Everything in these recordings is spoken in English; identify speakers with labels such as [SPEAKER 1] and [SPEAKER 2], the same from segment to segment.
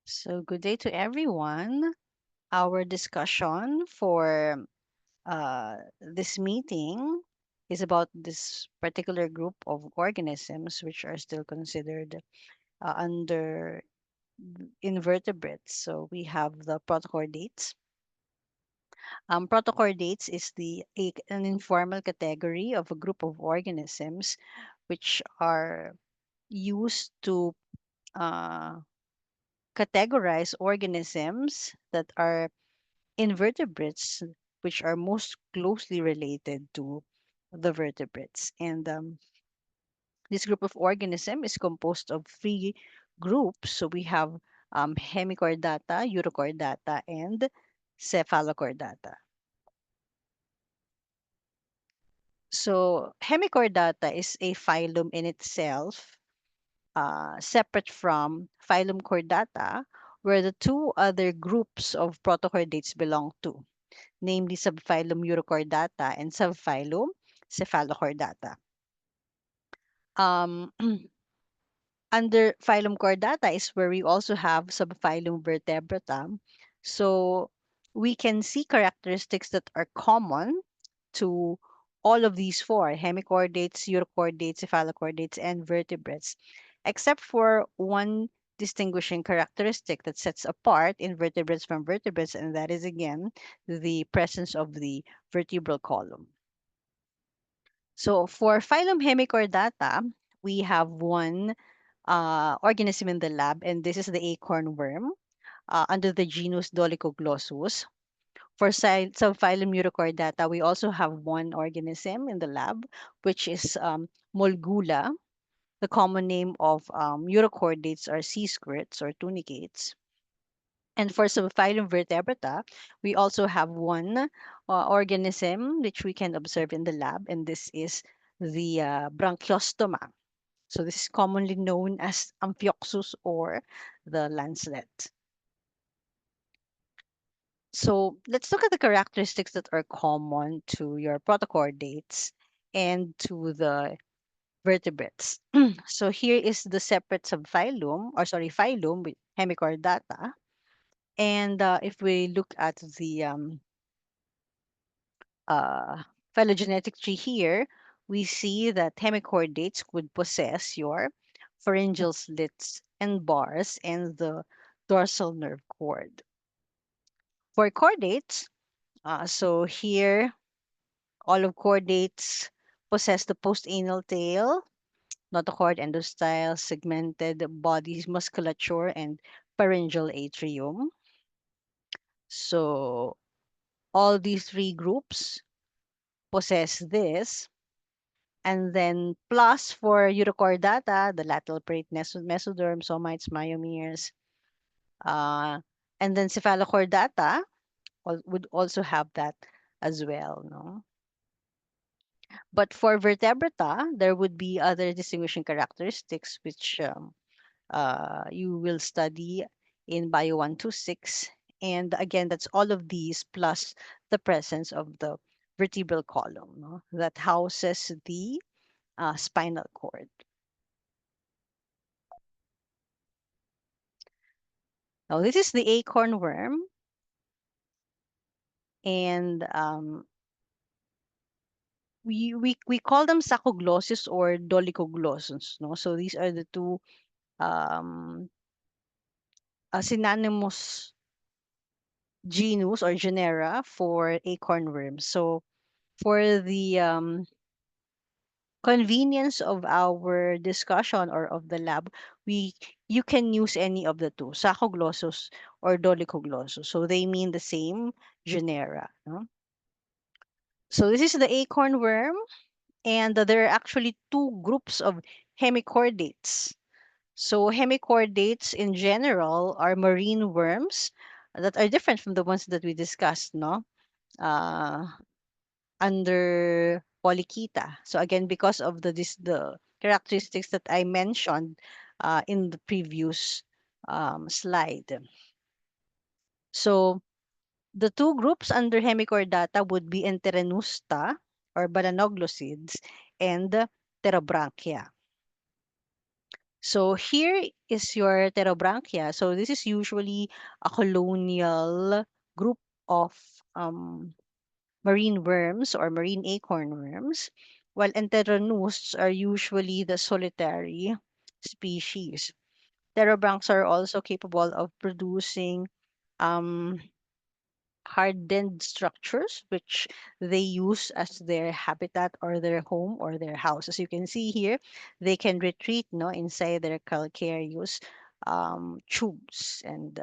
[SPEAKER 1] So, good day to everyone. Our discussion for this meeting is about this particular group of organisms which are still considered under invertebrates. So, we have the protochordates. Protochordates is an informal category of a group of organisms which are used to uh, categorize organisms that are invertebrates, which are most closely related to the vertebrates. And this group of organism is composed of three groups. So we have Hemichordata, Urochordata, and Cephalochordata. So Hemichordata is a phylum in itself, separate from phylum Chordata, where the two other groups of protochordates belong to, namely subphylum Urochordata and subphylum Cephalochordata. Um, Under phylum Chordata is where we also have subphylum Vertebrata. So we can see characteristics that are common to all of these four: hemichordates, urochordates, cephalochordates, and vertebrates, except for one distinguishing characteristic that sets apart invertebrates from vertebrates, and that is again the presence of the vertebral column. So for phylum Hemichordata, we have one organism in the lab, and this is the acorn worm under the genus Dolichoglossus. For subphylum Urochordata, we also have one organism in the lab, which is Molgula. The common name of Urochordates are sea squirts or tunicates. And for subphylum Vertebrata, we also have one organism which we can observe in the lab, and this is the Branchiostoma. So this is commonly known as Amphioxus or the lancelet. So let's look at the characteristics that are common to your protochordates and to the vertebrates. So here is the separate subphylum, or sorry, phylum with Hemichordata. And if we look at the uh, phylogenetic tree here, we see that hemichordates would possess your pharyngeal slits and bars and the dorsal nerve cord. For chordates, so here all of chordates possess the postanal tail, notochord, endostyle, segmented bodies, musculature, and pharyngeal atrium. So all these three groups possess this. And then plus for Urochordata, the lateral plate mesoderm, somites, myomeres. Uh, and then Cephalochordata would also have that as well, no? But for Vertebrata, there would be other distinguishing characteristics which you will study in Bio 126. And again, that's all of these plus the presence of the vertebral column, no? That houses the spinal cord. Now, this is the acorn worm, and we call them Sacoglossus or Dolichoglossus, no? So these are the two um, synonymous genus or genera for acorn worms. So for the convenience of our discussion or of the lab, we you can use any of the two, Sacoglossus or Dolichoglossus. So they mean the same genera, no? So this is the acorn worm, and there are actually two groups of hemichordates. So hemichordates in general are marine worms that are different from the ones that we discussed, no? Uh, Under Polychaeta. So again, because of the characteristics that I mentioned in the previous slide. So the two groups under Hemichordata would be Enteronusta or Balanoglosids and Pterobranchia. So here is your pterobranchia. So this is usually a colonial group of um, marine worms or marine acorn worms, while enteronosts are usually the solitary species. Pterobranchs are also capable of producing um, hardened structures, which they use as their habitat or their home or their house. As you can see here, they can retreat no, inside their calcareous tubes, and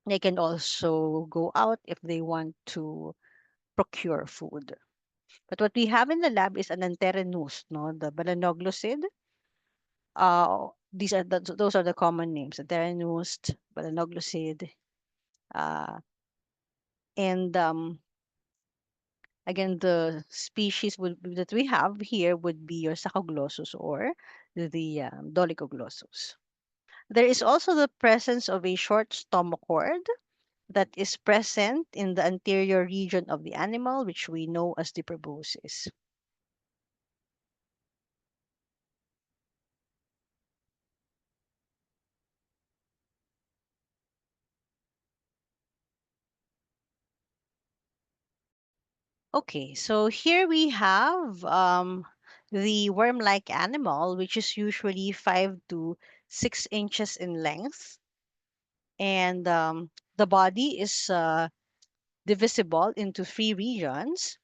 [SPEAKER 1] they can also go out if they want to procure food. But what we have in the lab is an Anterenus, no, the Balagnoglosid. Those are the common names: Anterenus, Balagnoglosid, uh, and again, the species that we have here would be your Saccoglossus or the Dolichoglossus. There is also the presence of a short stomachoid that is present in the anterior region of the animal, which we know as the proboscis. Okay, so here we have the worm-like animal, which is usually 5 to 6 inches in length, and the body is divisible into 3 regions.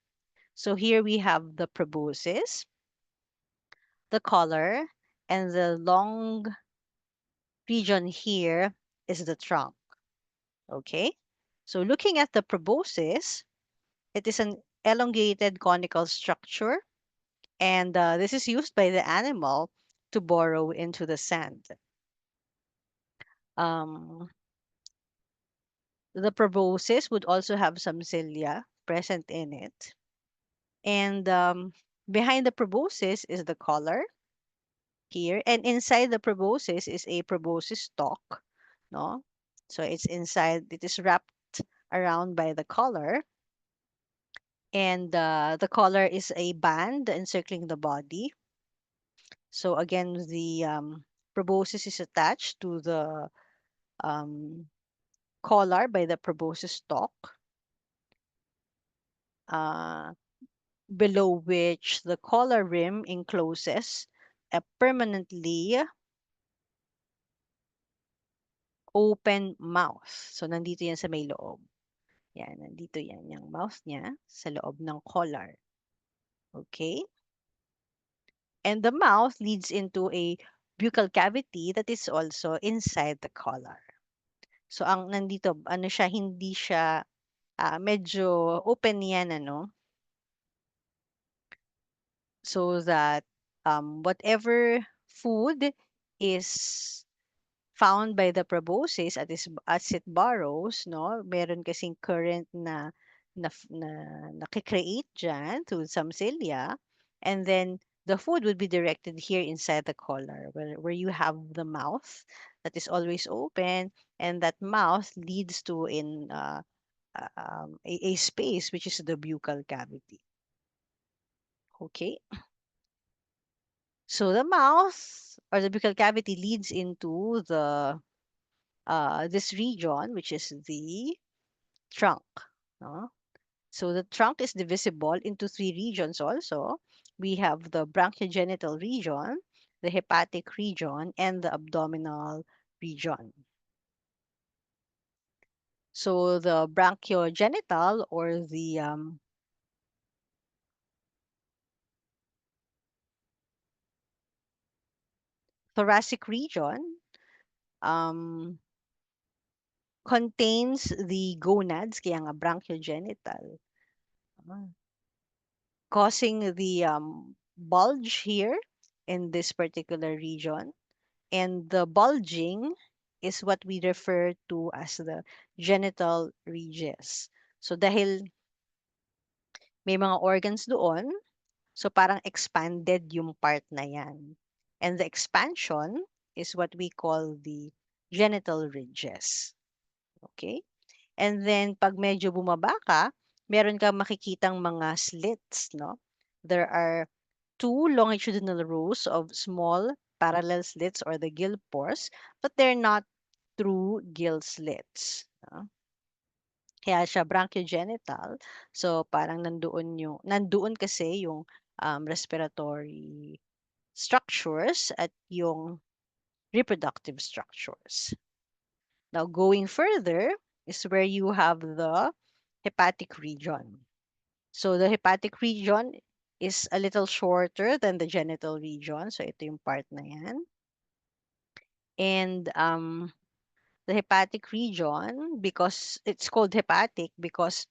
[SPEAKER 1] So here we have the proboscis, the collar, and the long region here is the trunk. Okay? So looking at the proboscis, it is an elongated conical structure, and this is used by the animal to burrow into the sand. Um, the proboscis would also have some cilia present in it. And behind the proboscis is the collar here, and inside the proboscis is a proboscis stalk, no? So it's inside, it is wrapped around by the collar, and the collar is a band encircling the body. So again, the proboscis is attached to the um, collar by the proboscis stalk, uh, below which the collar rim encloses a permanently open mouth. So nandito yan sa may loob. Yan, nandito yan, yung mouth niya sa loob ng collar. Okay? And the mouth leads into a buccal cavity that is also inside the collar. So ang nandito, ano siya, hindi siya, medyo open yan, ano, so that whatever food is found by the proboscis as it burrows, no, meron kasing current na nakikreate dyan to some cilia, and then the food would be directed here inside the collar, where you have the mouth that is always open, and that mouth leads to a space which is the buccal cavity. Okay, so the mouth or the buccal cavity leads into the this region, which is the trunk. No? So the trunk is divisible into 3 regions also. We have the branchiogenital region, the hepatic region, and the abdominal region. So the branchiogenital or the thoracic region um, contains the gonads, kaya nga branchiogenital, ah, causing the bulge here in this particular region. And the bulging is what we refer to as the genital regis. So dahil may mga organs doon, so parang expanded yung part na yan. And the expansion is what we call the genital ridges. Okay? And then pag medyo bumaba ka, meron kang makikitang mga slits, no? There are 2 longitudinal rows of small parallel slits or the gill pores, but they're not true gill slits. Kaya siya branchiogenital. So parang nandoon kasi yung respiratory structures at yung reproductive structures. Now going further is where you have the hepatic region. So the hepatic region is a little shorter than the genital region. So ito yung part na yan. And the hepatic region, because it's called hepatic because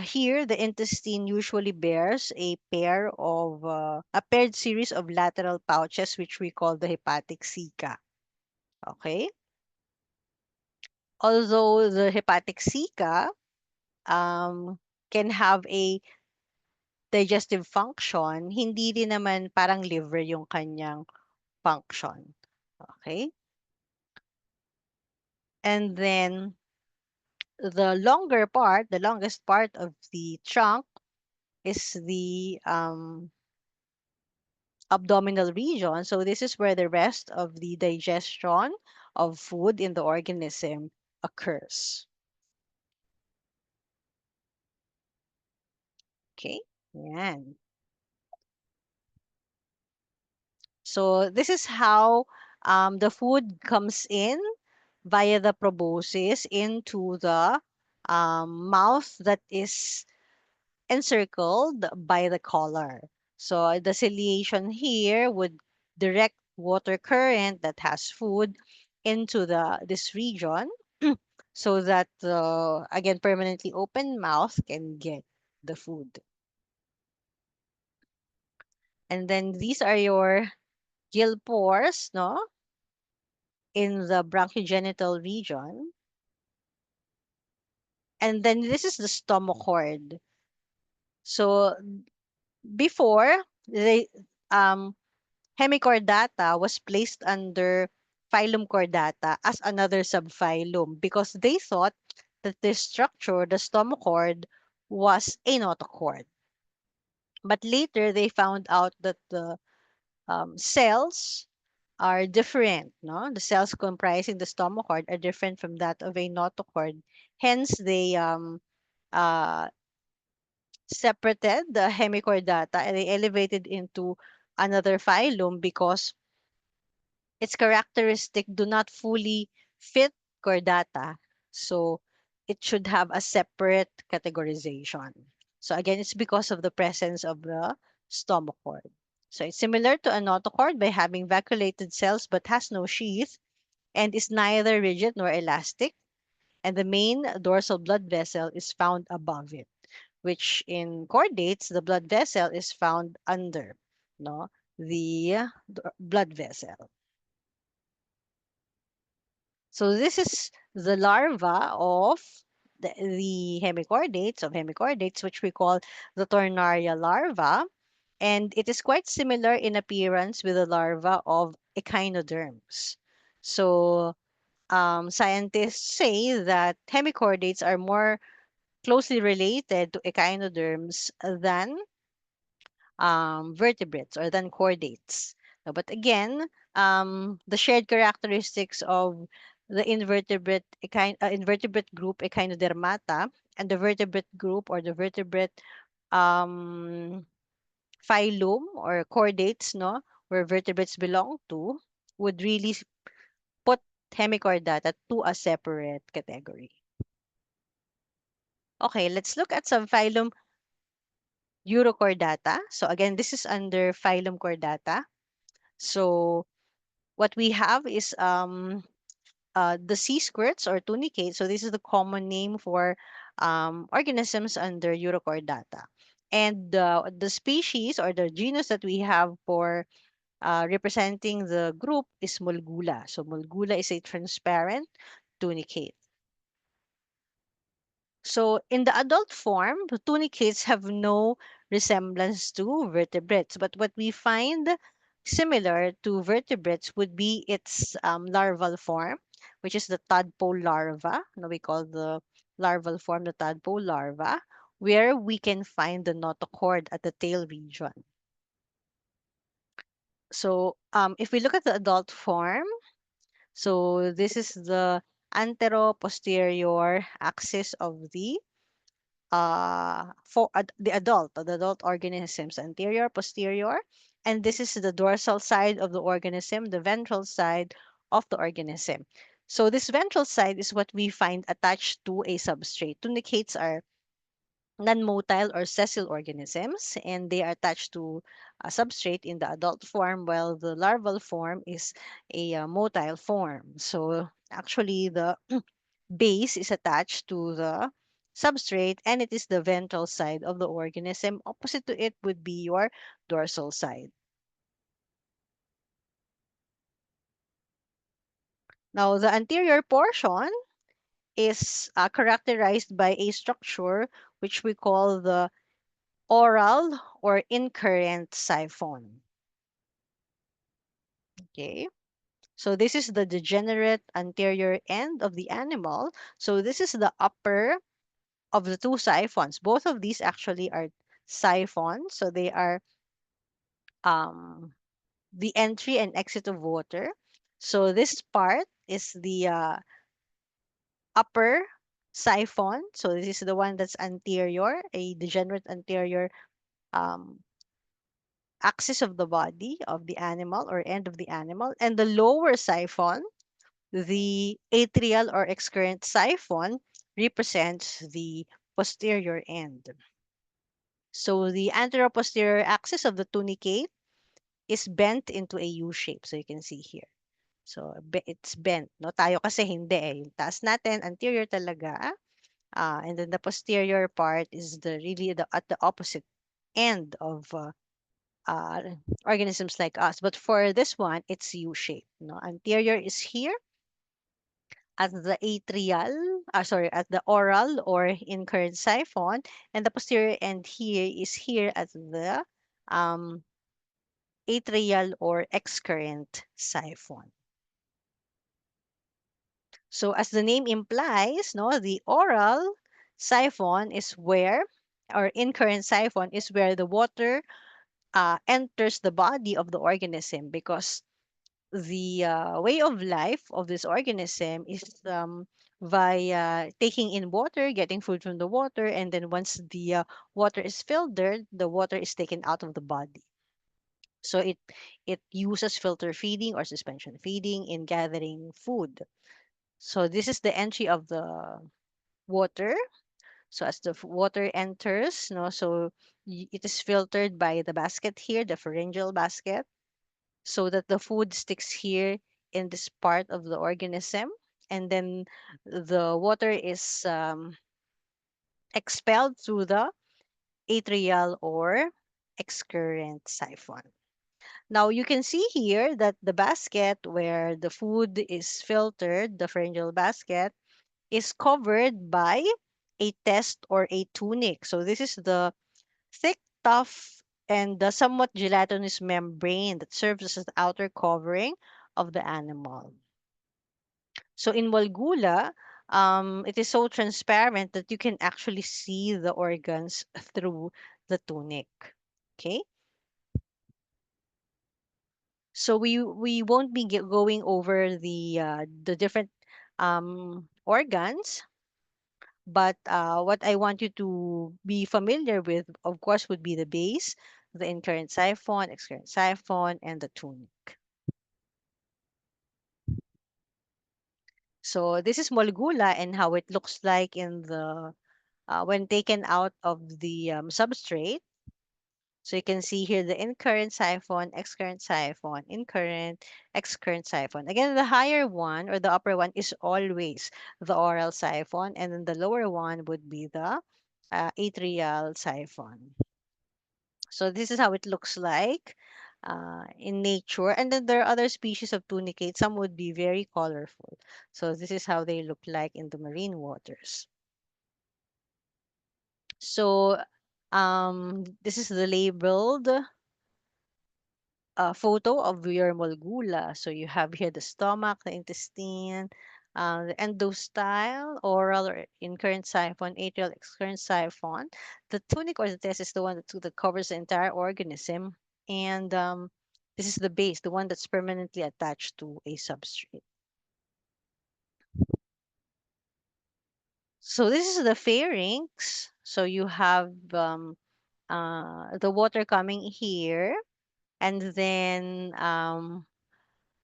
[SPEAKER 1] here the intestine usually bears a paired series of lateral pouches which we call the hepatic ceca. Okay? Although the hepatic ceca can have a digestive function, hindi din naman parang liver yung kanyang function. Okay? And then the longest part of the trunk is the abdominal region. So this is where the rest of the digestion of food in the organism occurs. Okay? Yan. So this is how the food comes in via the proboscis into the mouth that is encircled by the collar. So the ciliation here would direct water current that has food into this region so that the again permanently open mouth can get the food. And then these are your gill pores, no? In the branchiogenital region. And then this is the stomachoid. So before the um, Hemichordata was placed under phylum Chordata as another subphylum because they thought that this structure, the stomachoid, was a notochord. But later they found out that the cells are different, no? The cells comprising the stomachoid are different from that of a notochord. Hence, they uh, separated the Hemichordata and they elevated into another phylum because its characteristic do not fully fit chordata. So it should have a separate categorization. So again, it's because of the presence of the stomachoid. So it's similar to a notochord by having vacuolated cells but has no sheath and is neither rigid nor elastic. And the main dorsal blood vessel is found above it, which in chordates, the blood vessel is found under, no, the blood vessel. So this is the larva of the hemichordates, which we call the Tornaria larva, and it is quite similar in appearance with the larva of echinoderms. So scientists say that hemichordates are more closely related to echinoderms than vertebrates or than chordates. But again, the shared characteristics of the invertebrate group Echinodermata and the vertebrate group or the vertebrate um, phylum or chordates, no, where vertebrates belong to, would really put Hemichordata to a separate category. Okay, let's look at subphylum Urochordata. So again, this is under phylum Chordata. So what we have is the sea squirts or tunicates. So this is the common name for organisms under Urochordata. And the species or the genus that we have for representing the group is Mulgula. So Mulgula is a transparent tunicate. So in the adult form, the tunicates have no resemblance to vertebrates, but what we find similar to vertebrates would be its larval form, which is the tadpole larva. Now we call the larval form the tadpole larva, where we can find the notochord at the tail region. So if we look at the adult form, so this is the antero-posterior axis of the adult organisms, anterior, posterior, and this is the dorsal side of the organism, the ventral side of the organism. So this ventral side is what we find attached to a substrate. Tunicates are non-motile or sessile organisms, and they are attached to a substrate in the adult form, while the larval form is a motile form. So actually, the base is attached to the substrate, and it is the ventral side of the organism. Opposite to it would be your dorsal side. Now, the anterior portion is characterized by a structure which we call the oral or incurrent siphon. Okay. So this is the degenerate anterior end of the animal. So this is the upper of the two siphons. Both of these actually are siphons. So they are um, the entry and exit of water. So this part is the upper siphon. So this is the one that's anterior, a degenerate anterior um, axis of the body of the animal or end of the animal. And the lower siphon, the atrial or excurrent siphon, represents the posterior end. So the anteroposterior axis of the tunicate is bent into a U shape. So you can see here. So it's bent, no? Tayo kasi hindi eh. Yung taas natin, anterior talaga. And then the posterior part is at the opposite end of uh, organisms like us. But for this one, it's U shape. No? Anterior is here at the at the oral or incurred siphon, and the posterior end here is here at the um, atrial or excurrent siphon. So as the name implies, no, the oral siphon is where, or incurrent siphon is where the water enters the body of the organism, because the way of life of this organism is via taking in water, getting food from the water, and then once the water is filtered, the water is taken out of the body. So it uses filter feeding or suspension feeding in gathering food. So this is the entry of the water. So as the water enters, no, so it is filtered by the basket here, the pharyngeal basket, so that the food sticks here in this part of the organism, and then the water is expelled through the atrial or excurrent siphon. Now you can see here that the basket where the food is filtered, the pharyngeal basket, is covered by a test or a tunic. So this is the thick, tough, and the somewhat gelatinous membrane that serves as the outer covering of the animal. So in Walgula, it is so transparent that you can actually see the organs through the tunic. Okay, so we won't be going over the different organs, but what I want you to be familiar with, of course, would be the base, the incurrent siphon, excurrent siphon, and the tunic. So this is Molgula and how it looks like in the when taken out of the substrate. So you can see here the incurrent siphon, excurrent siphon, incurrent, excurrent siphon. Again, the higher one or the upper one is always the oral siphon, and then the lower one would be the atrial siphon. So this is how it looks like in nature. And then there are other species of tunicates. Some would be very colorful. So this is how they look like in the marine waters. So this is the labeled photo of your molgula. So you have here the stomach, the intestine, the endostyle, oral or incurrent siphon, atrial excurrent siphon. The tunic or the test is the one that covers the entire organism. And This is the base, the one that's permanently attached to a substrate. So this is the pharynx. So you have the water coming here, and then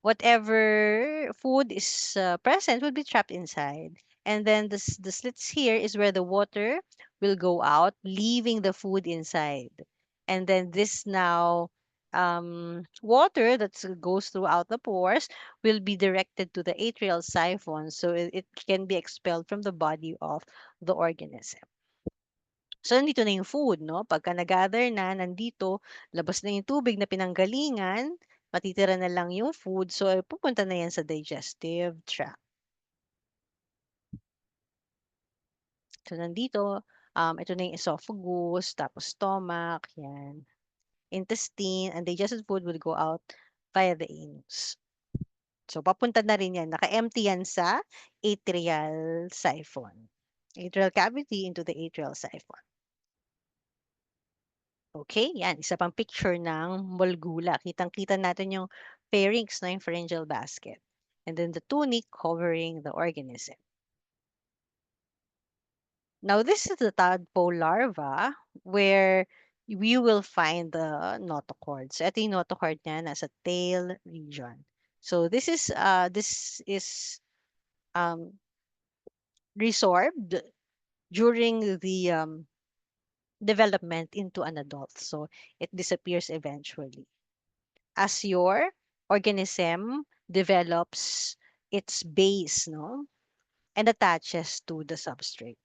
[SPEAKER 1] whatever food is present will be trapped inside. And then the slits here is where the water will go out, leaving the food inside. And then this now water that goes throughout the pores will be directed to the atrial siphon, so it can be expelled from the body of the organism. So, nandito na yung food, no? Pagka nag-gather na, nandito, labas na yung tubig na pinanggalingan, matitira na lang yung food. So, pupunta na yan sa digestive tract. So, nandito, ito na yung esophagus, tapos stomach, yan. Intestine, and digested food will go out via the anus. So, papunta na rin yan. Naka-empty yan sa atrial siphon. Atrial cavity into the atrial siphon. Okay, yan. Isa pang picture ng molgula. Kitang-kita natin yung pharynx na yung pharyngeal basket. And then the tunic covering the organism. Now, this is the tadpole larva where we will find the notochord. So, ito yung notochord niya, nasa tail region. So, this is um, resorbed during the development into an adult. So, it disappears eventually as your organism develops its base, no? And attaches to the substrate.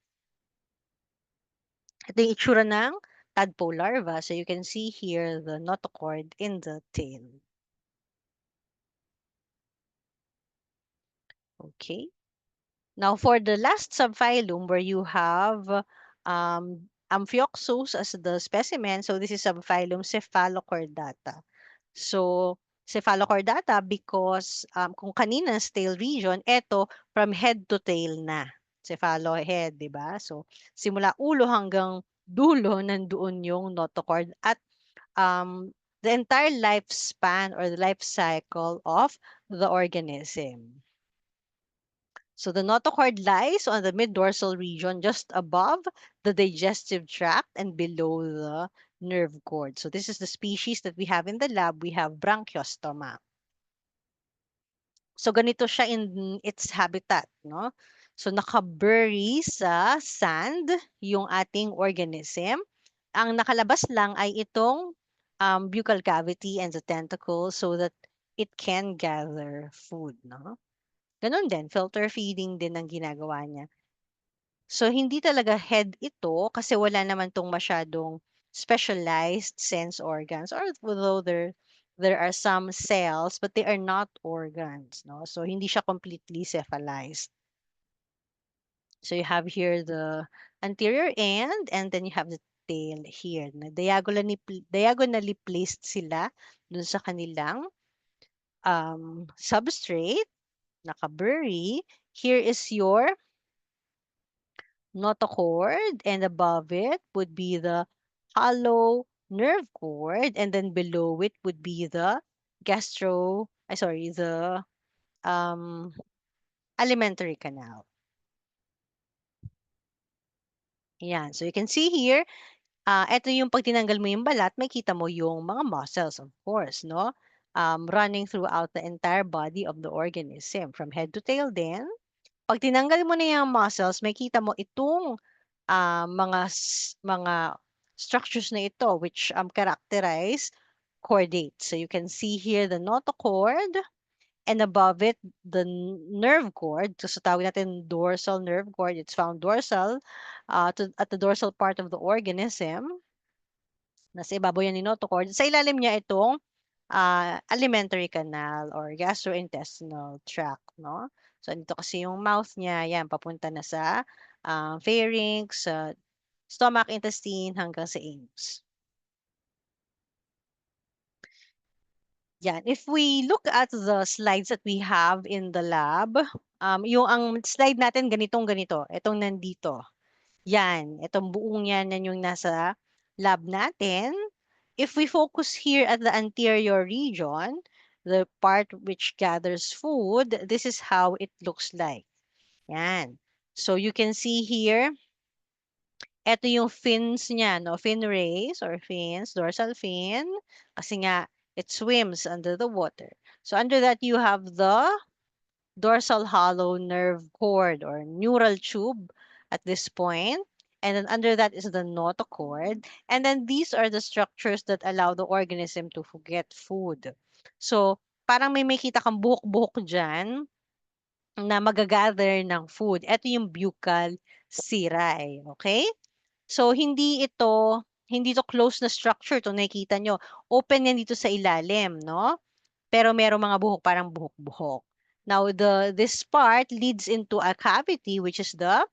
[SPEAKER 1] Ito yung itsura ng tadpole larva. So you can see here the notochord in the tail. Okay. Now for the last subphylum where you have Amphioxus as the specimen, so this is subphylum Cephalochordata. So, cephalochordata because kung kanina's tail region, eto from head to tail na. Cephalohead, di ba? So, simula ulo hanggang dulo, nandoon yung notochord at the entire lifespan or the life cycle of the organism. So the notochord lies on the mid-dorsal region just above the digestive tract and below the nerve cord. So this is the species that we have in the lab. We have Branchiostoma. So ganito siya in its habitat, no? So nakabury sa sand yung ating organism. Ang nakalabas lang ay itong buccal cavity and the tentacle so that it can gather food, no? Ganun din, filter feeding din ang ginagawa niya. So, hindi talaga head ito kasi wala naman tong masyadong specialized sense organs or although there are some cells but they are not organs, no? So, hindi siya completely cephalized. So, you have here the anterior end and then you have the tail here. Na diagonally placed sila dun sa kanilang substrate, nakabury. Here is your notochord, and above it would be the hollow nerve cord, and then below it would be the the um, alimentary canal. Yan. So you can see here, ito yung pag tinanggal mo yung balat, makita mo yung mga muscles, of course, no? Running throughout the entire body of the organism, from head to tail din. Pag tinanggal mo na yung muscles, makita mo itong mga structures na ito which characterize chordates. So you can see here the notochord and above it the nerve cord. So tawag natin dorsal nerve cord. It's found dorsal at the dorsal part of the organism. Nasa ibabaw yan ni notochord. Sa ilalim niya itong alimentary canal or gastrointestinal tract, no? So, dito kasi yung mouth niya, yan, papunta na sa pharynx, stomach, intestine, hanggang sa anus. Yan. If we look at the slides that we have in the lab, ang slide natin ganito. Itong nandito. Yan. Itong buong yan yung nasa lab natin. if we focus here at the anterior region, the part which gathers food, this is how it looks like. Yan. So you can see here, ito yung fins niya, no? Fin rays or fins, dorsal fin. Kasi nga, it swims under the water. So under that, you have the dorsal hollow nerve cord or neural tube at this point. And then under that is the notochord. And then these are the structures that allow the organism to get food. So, parang may makita kang buhok-buhok dyan na magagather ng food. Ito yung buccal cirri. Okay? So, hindi to close na structure to nakikita nyo. Open yan dito sa ilalim, no? Pero merong mga buhok, parang buhok-buhok. Now, this part leads into a cavity, which is the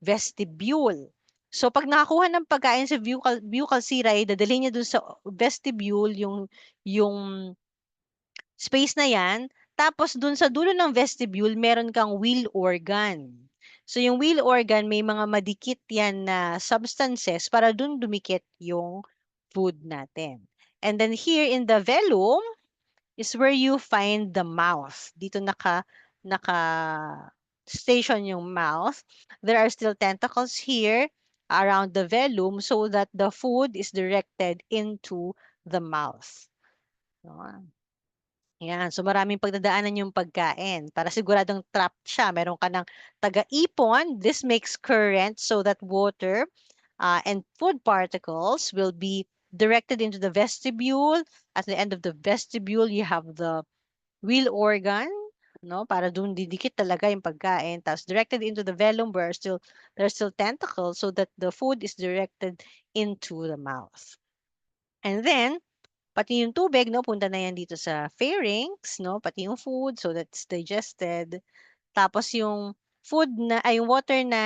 [SPEAKER 1] vestibule. So, pag nakakuha ng pagkain sa buccal cirri, dadalhin niya dun sa vestibule, yung space na yan. Tapos, dun sa dulo ng vestibule, meron kang wheel organ. So, yung wheel organ, may mga madikit yan na substances para dun dumikit yung food natin. And then here in the velum, is where you find the mouth. Dito naka station yung mouth. There are still tentacles here around the velum so that the food is directed into the mouth. No? Yan. So maraming pagdadaanan yung pagkain. Para siguradong trapped siya. Meron ka ng taga-ipon. This makes current so that water and food particles will be directed into the vestibule. At the end of the vestibule, you have the wheel organ, no? Para dun didikit talaga yung pagkain. Tapos directed into the velum where there's still tentacles so that the food is directed into the mouth. And then, pati yung tubig, no? Punta na yan dito sa pharynx, no? Pati yung food so that's digested. Tapos yung yung water na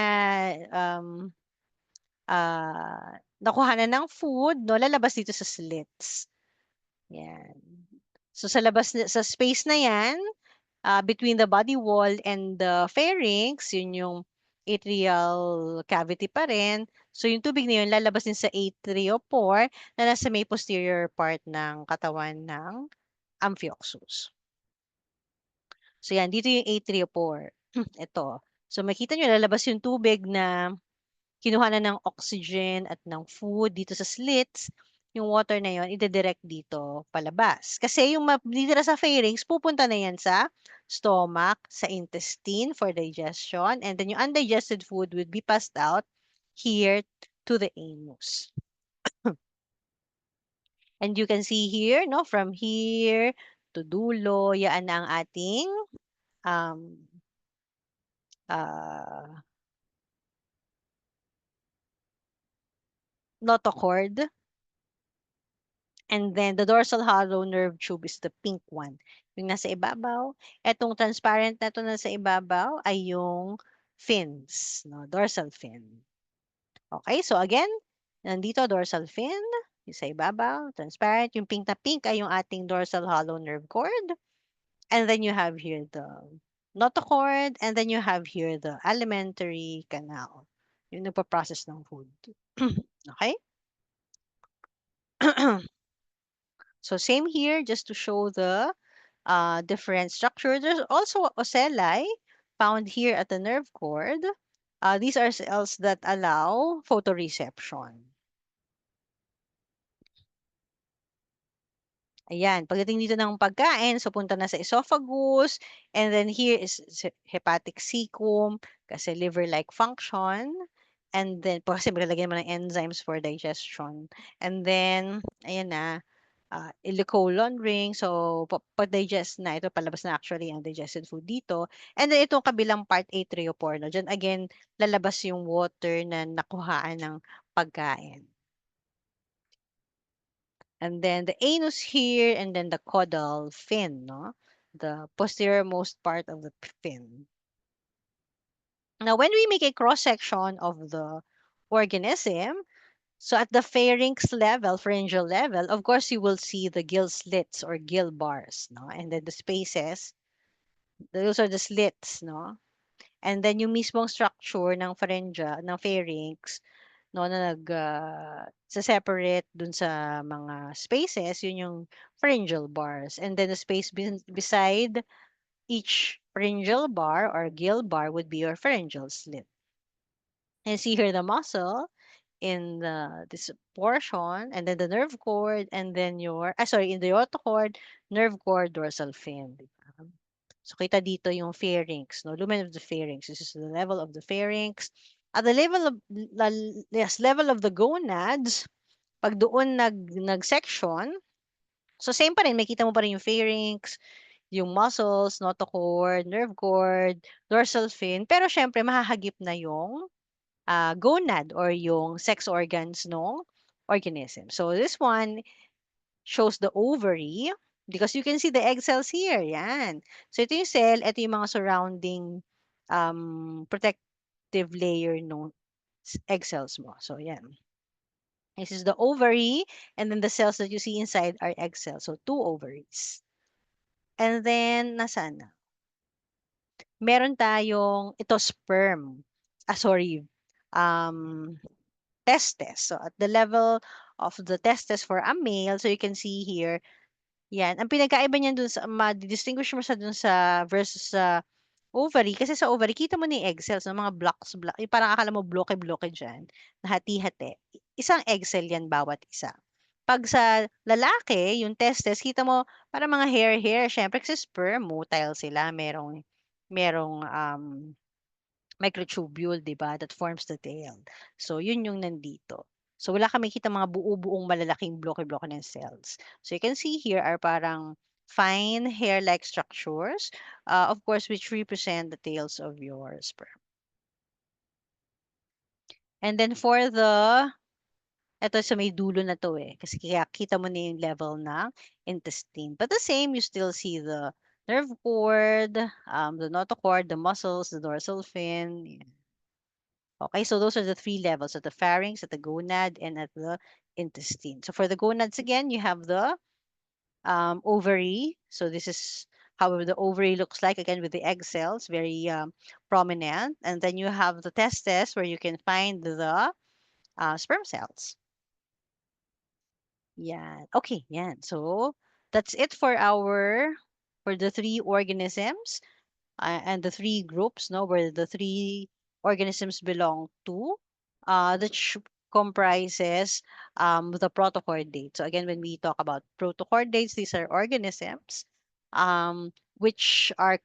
[SPEAKER 1] nakuha na ng food, no? Lalabas dito sa slits. Yan. So sa space na yan, between the body wall and the pharynx, yun yung atrial cavity pa rin. So yung tubig na yun lalabas din sa atriopore na nasa may posterior part ng katawan ng amphioxus. So yan, dito yung atriopore. Ito. So makita nyo, lalabas yung tubig na kinuha na ng oxygen at ng food dito sa slits, yung water na yon ide-direct dito palabas. Kasi yung ditira sa pharynx, pupunta na yan sa stomach, sa intestine for digestion, and then yung undigested food would be passed out here to the anus. And you can see here, no, from here to dulo, yan na ang ating um, uh, notochord. And then the dorsal hollow nerve tube is the pink one. Yung nasa ibabaw. Etong transparent na to nasa ibabaw ay yung fins, no? Dorsal fin. Okay, so again, nandito dorsal fin, yung sa ibabaw, transparent. Yung pink na pink ay yung ating dorsal hollow nerve cord. And then you have here the notochord, and then you have here the alimentary canal. Yung nagpa-process ng food. Okay? So same here, just to show the different structure. There's also ocelli found here at the nerve cord. These are cells that allow photoreception. Ayan, pagdating dito ng pagkain, so punta na sa esophagus, and then here is hepatic cecum, kasi liver-like function, and then, kasi maglalagyan mo ng enzymes for digestion. And then, ayan na, ileocolon ring. So, pag-digest na, ito palabas na actually ang digested food dito. And then, itong kabilang part, atriopore. No? Diyan, again, lalabas yung water na nakuhaan ng pagkain. And then, the anus here, and then the caudal fin, no? The posterior most part of the fin. Now, when we make a cross-section of the organism, so at the pharynx level, pharyngeal level, of course, you will see the gill slits or gill bars, no? And then the spaces, those are the slits, no? And then yung mismong structure ng pharynx, no, na sa-separate dun sa mga spaces, yun yung pharyngeal bars. And then the space beside each pharyngeal bar or gill bar would be your pharyngeal slit. And see here the muscle in this portion, and then the nerve cord, and then sorry, in the otochord, nerve cord, dorsal fin. Di ba? So, kita dito yung pharynx, no? Lumen of the pharynx. This is the level of the pharynx. At the level of, yes, level of the gonads, pag doon nag-section, so same pa rin, makita mo pa rin yung pharynx, yung muscles, notochord, nerve cord, dorsal fin, pero syempre, mahahagip na yung gonad or yung sex organs ng organism. So this one shows the ovary because you can see the egg cells here. Yan. So ito yung cell, ito yung mga surrounding protective layer ng egg cells mo. So yan. This is the ovary, and then the cells that you see inside are egg cells. So two ovaries. And then, nasaan na? Meron tayong, ito sperm. Sorry. Um, testes. So at the level of the testes for a male, so you can see here, yan. Ang pinagkaiba niyan dun sa, ma-distinguish mo sa dun sa versus sa ovary, kasi sa ovary, kita mo na yung egg cells, no? Mga blocks, yung parang akala mo bloke-bloke dyan, na hati-hati. Isang egg cell yan bawat isa. Pag sa lalaki, yung testes, kita mo parang mga hair-hair. Syempre, kasi sperm, motile sila. Merong microtubule, 'di ba, that forms the tail. So, yun yung nandito. So, wala kami kita mga buo-buong malalaking bloke-bloke ng cells. So, you can see here are parang fine hair-like structures, of course, which represent the tails of your sperm. And then for eto sa may dulo na to eh, kasi kaya kita mo na yung level ng intestine. But the same, you still see the nerve cord, the notochord, the muscles, the dorsal fin. Okay, so those are the three levels at the pharynx, at the gonad, and at the intestine. So for the gonads again, you have the ovary. So this is how the ovary looks like again with the egg cells, very prominent. And then you have the testes where you can find the sperm cells. Yeah. Okay, yeah. So that's it for the three organisms and the three groups, no, where the three organisms belong to, that comprises the protochordates. So again, when we talk about protochordates, these are organisms which are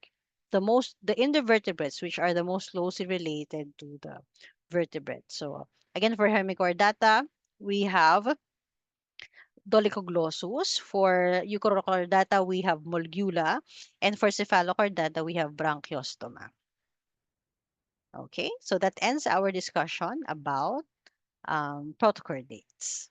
[SPEAKER 1] the invertebrates, which are the most closely related to the vertebrates. So again, for Hemichordata, we have Dolichoglossus. For Euchrochordata, we have Molgula. And for Cephalochordata, we have Branchiostoma. Okay, so that ends our discussion about protochordates.